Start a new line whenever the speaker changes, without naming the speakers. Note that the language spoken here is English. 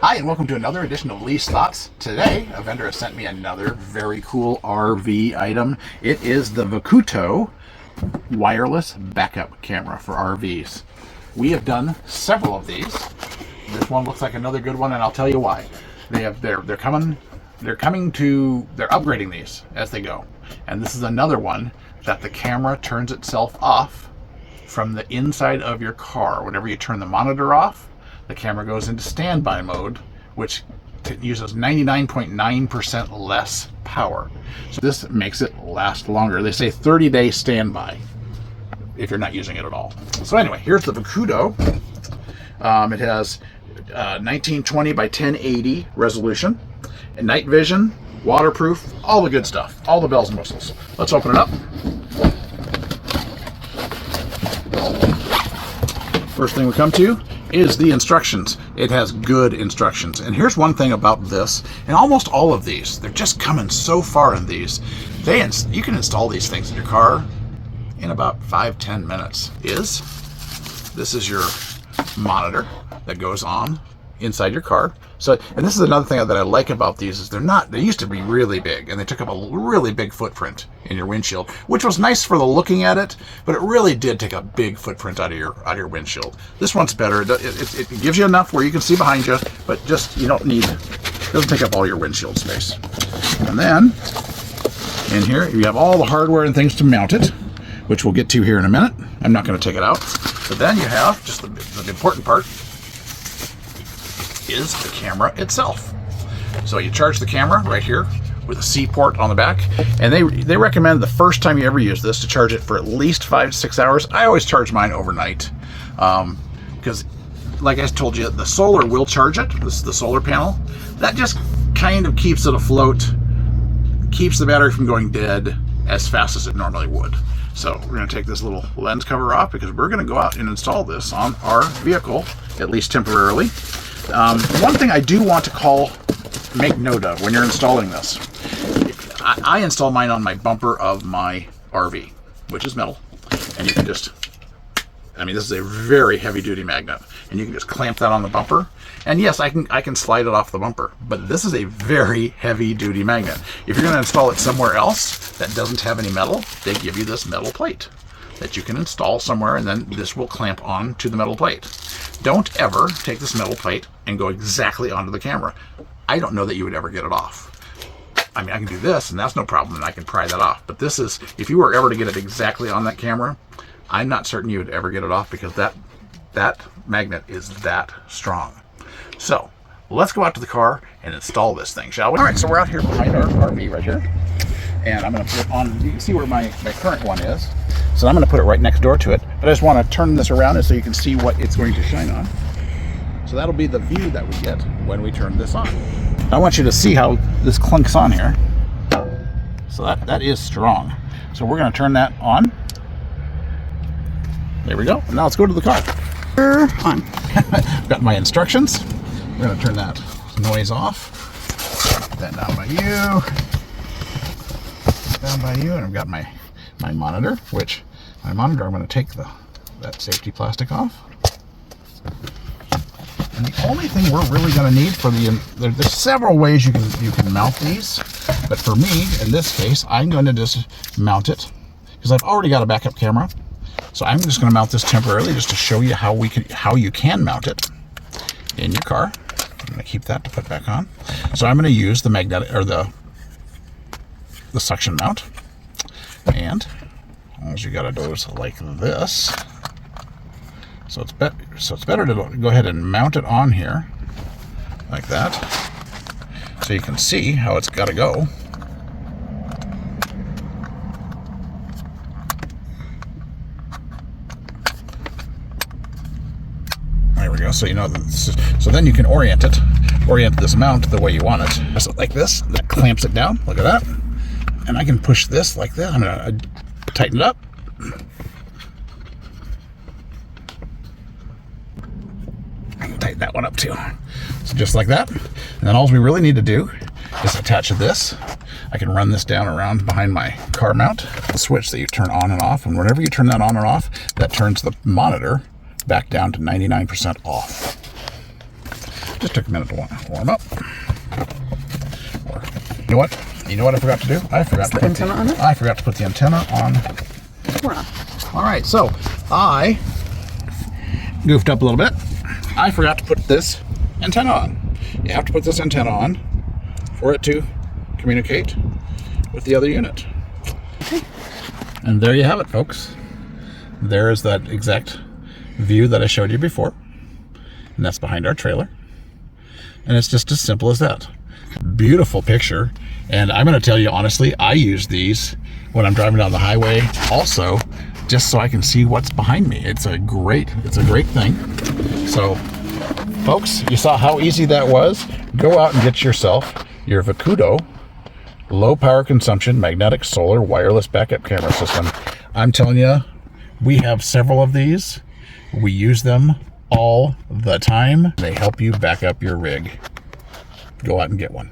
Hi, and welcome to another edition of Lee's Thoughts. Today, a vendor has sent me another very cool RV item. It is the Vacuto wireless backup camera for RVs. We have done several of these. This one looks like another good one, and I'll tell you why. They're upgrading these as they go. And this is another one that the camera turns itself off from the inside of your car. Whenever you turn the monitor off, the camera goes into standby mode, which uses 99.9% less power. So this makes it last longer. They say 30-day standby if you're not using it at all. So anyway, here's the Vacuto. It has 1920 by 1080 resolution, and night vision, waterproof, all the good stuff, all the bells and whistles. Let's open it up. First thing we come to is the instructions. It has good instructions. And here's one thing about this, and almost all of these, they're just coming so far in these. You can install these things in your car in about 5-10 minutes. This is your monitor that goes on inside your car. So, and this is another thing that I like about these is they used to be really big, and they took up a really big footprint in your windshield, which was nice for the looking at it, but it really did take a big footprint out of your windshield. This one's better. It gives you enough where you can see behind you, but just it doesn't take up all your windshield space. And then in here you have all the hardware and things to mount it, which we'll get to here in a minute. I'm not going to take it out. But then you have just the important part is the camera itself. So you charge the camera right here with a C port on the back, and they recommend the first time you ever use this to charge it for at least 5 to 6 hours. I always charge mine overnight because, like I told you, the solar will charge it. This is the solar panel. That just kind of keeps it afloat, keeps the battery from going dead as fast as it normally would. So we're going to take this little lens cover off because we're going to go out and install this on our vehicle, at least temporarily. One thing I do want to make note of when you're installing this, I install mine on my bumper of my RV, which is metal, and you can just, this is a very heavy duty magnet, and you can just clamp that on the bumper, and yes, I can slide it off the bumper, but this is a very heavy duty magnet. If you're going to install it somewhere else that doesn't have any metal, they give you this metal plate that you can install somewhere, and then this will clamp on to the metal plate. Don't ever take this metal plate and go exactly onto the camera. I don't know that you would ever get it off. I can do this, and that's no problem, and I can pry that off. But this is, if you were ever to get it exactly on that camera, I'm not certain you would ever get it off because that magnet is that strong. So let's go out to the car and install this thing, shall we? All right, so we're out here behind our RV right here, and I'm going to put it on. You can see where my current one is. So I'm going to put it right next door to it, but I just want to turn this around so you can see what it's going to shine on. So that'll be the view that we get when we turn this on. I want you to see how this clinks on here. So that is strong. So we're going to turn that on. There we go. Now let's go to the car. On. Got my instructions. We're going to turn that noise off. Put that down by you. Down by you, and I've got my monitor, I'm going to take that safety plastic off. And the only thing we're really going to need for there's several ways you can mount these, but for me, in this case, I'm going to just mount it because I've already got a backup camera. So I'm just going to mount this temporarily just to show you how you can mount it in your car. I'm going to keep that to put back on. So I'm going to use the magnetic or the suction mount. And all you got to do is like this. So it's better to go ahead and mount it on here like that, so you can see how it's got to go. There we go. So so then you can orient this mount the way you want it. So like this, that clamps it down. Look at that. And I can push this like that. I'm going to tighten it up. I can tighten that one up too. So just like that. And then all we really need to do is attach this. I can run this down around behind my car mount. The switch that you turn on and off. And whenever you turn that on and off, that turns the monitor back down to 99% off. Just took a minute to warm up. You know what? You know what I forgot to do? I forgot to put the antenna on. All right, so I goofed up a little bit. I forgot to put this antenna on. You have to put this antenna on for it to communicate with the other unit. Okay. And there you have it, folks. There is that exact view that I showed you before. And that's behind our trailer. And it's just as simple as that. Beautiful picture. And I'm going to tell you honestly, I use these when I'm driving down the highway also, just so I can see what's behind me. It's a great thing. So folks, you saw how easy that was. Go out and get yourself your Vacudo low power consumption magnetic solar wireless backup camera system. I'm telling you, we have several of these. We use them all the time. They help you back up your rig. Go out and get one.